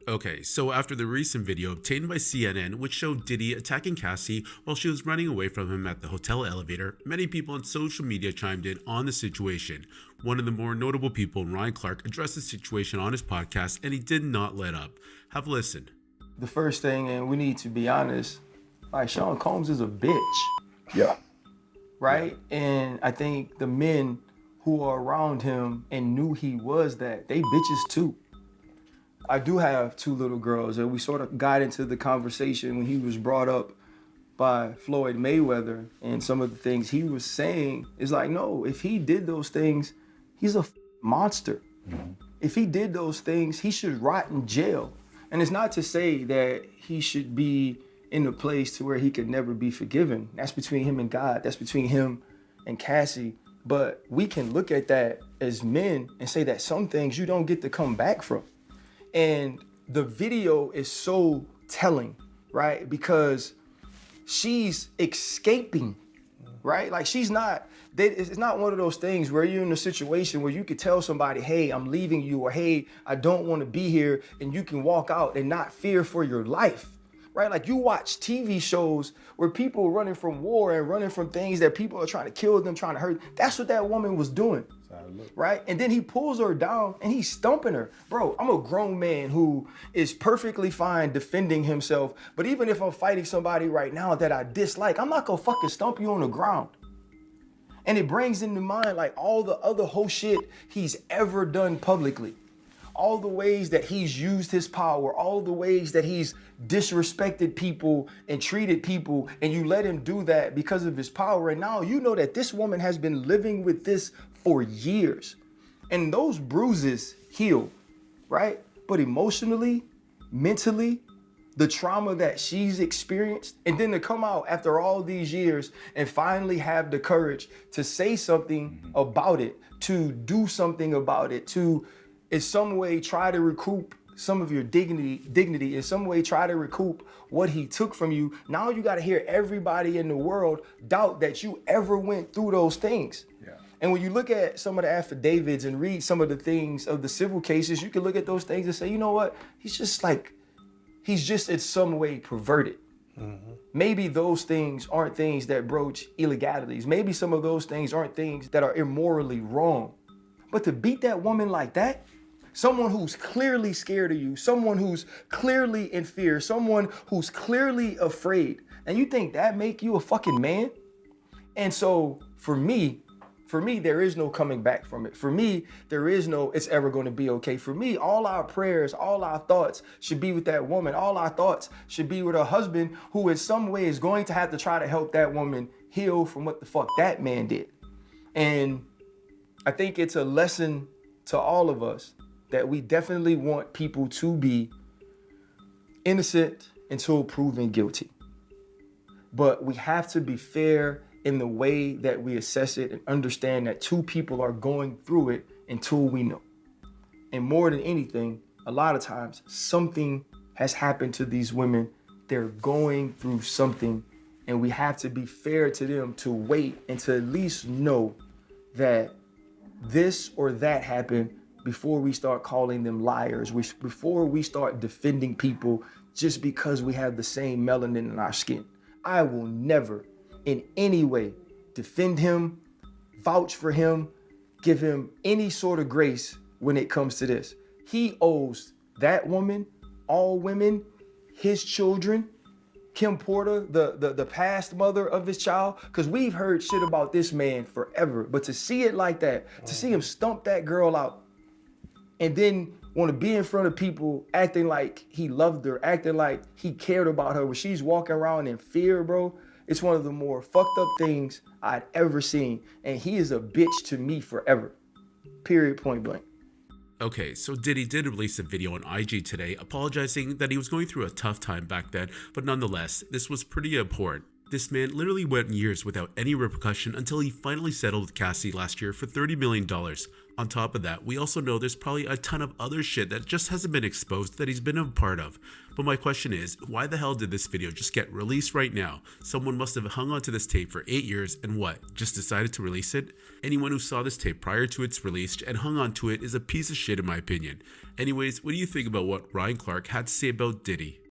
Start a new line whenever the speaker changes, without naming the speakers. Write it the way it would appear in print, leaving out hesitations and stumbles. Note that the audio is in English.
Okay, so after the recent video obtained by CNN, which showed Diddy attacking Cassie while she was running away from him at the hotel elevator, many people on social media chimed in on the situation. One of the more notable people, Ryan Clark, addressed the situation on his podcast, and he did not let up. Have a listen.
The first thing, and we need to be honest, like Sean Combs is a bitch.
Yeah.
Right? Yeah. And I think the men who are around him and knew he was that, they bitches too. I do have two little girls, and we sort of got into the conversation when he was brought up by Floyd Mayweather, and some of the things he was saying is like, no, if he did those things, he's a monster. Mm-hmm. If he did those things, he should rot in jail. And it's not to say that he should be in a place to where he could never be forgiven. That's between him and God. That's between him and Cassie. But we can look at that as men and say that some things you don't get to come back from. And the video is so telling, right? Because she's escaping, right? Like it's not one of those things where you're in a situation where you could tell somebody, hey, I'm leaving you, or hey, I don't want to be here, and you can walk out and not fear for your life, right? Like you watch TV shows where people are running from war and running from things that people are trying to kill them, trying to hurt. That's what that woman was doing. Right? And then he pulls her down and he's stumping her. Bro, I'm a grown man who is perfectly fine defending himself. But even if I'm fighting somebody right now that I dislike, I'm not gonna fucking stump you on the ground. And it brings into mind like all the other whole shit he's ever done publicly. All the ways that he's used his power, all the ways that he's disrespected people and treated people, and you let him do that because of his power. And now you know that this woman has been living with this for years. And those bruises heal, right? But emotionally, mentally, the trauma that she's experienced, and then to come out after all these years and finally have the courage to say something about it, to do something about it, to in some way try to recoup some of your dignity, in some way try to recoup what he took from you. Now you got to hear everybody in the world doubt that you ever went through those things. Yeah. And when you look at some of the affidavits and read some of the things of the civil cases, you can look at those things and say, you know what? He's just in some way perverted. Mm-hmm. Maybe those things aren't things that broach illegalities. Maybe some of those things aren't things that are immorally wrong. But to beat that woman like that, someone who's clearly scared of you, someone who's clearly in fear, someone who's clearly afraid, and you think that make you a fucking man? And so for me, there is no coming back from it. For me, there is no it's ever going to be okay. For me, all our prayers, all our thoughts should be with that woman. All our thoughts should be with her husband, who in some way is going to have to try to help that woman heal from what the fuck that man did. And I think it's a lesson to all of us that we definitely want people to be innocent until proven guilty. But we have to be fair in the way that we assess it and understand that two people are going through it until we know. And more than anything, a lot of times something has happened to these women. They're going through something, and we have to be fair to them to wait and to at least know that this or that happened before we start calling them liars, before we start defending people just because we have the same melanin in our skin. I will never in any way defend him, vouch for him, give him any sort of grace when it comes to this. He owes that woman, all women, his children, Kim Porter, the past mother of his child, because we've heard shit about this man forever. But to see it like that, to see him stump that girl out, and then want to be in front of people acting like he loved her, acting like he cared about her when she's walking around in fear, bro. It's one of the more fucked up things I'd ever seen. And he is a bitch to me forever. Period, point blank.
Okay, so Diddy did release a video on IG today apologizing that he was going through a tough time back then, but nonetheless, this was pretty abhorrent. This man literally went years without any repercussion until he finally settled with Cassie last year for $30 million. On top of that, we also know there's probably a ton of other shit that just hasn't been exposed that he's been a part of. But my question is, why the hell did this video just get released right now? Someone must have hung onto this tape for 8 years and what, just decided to release it? Anyone who saw this tape prior to its release and hung on to it is a piece of shit in my opinion. Anyways, what do you think about what Ryan Clark had to say about Diddy?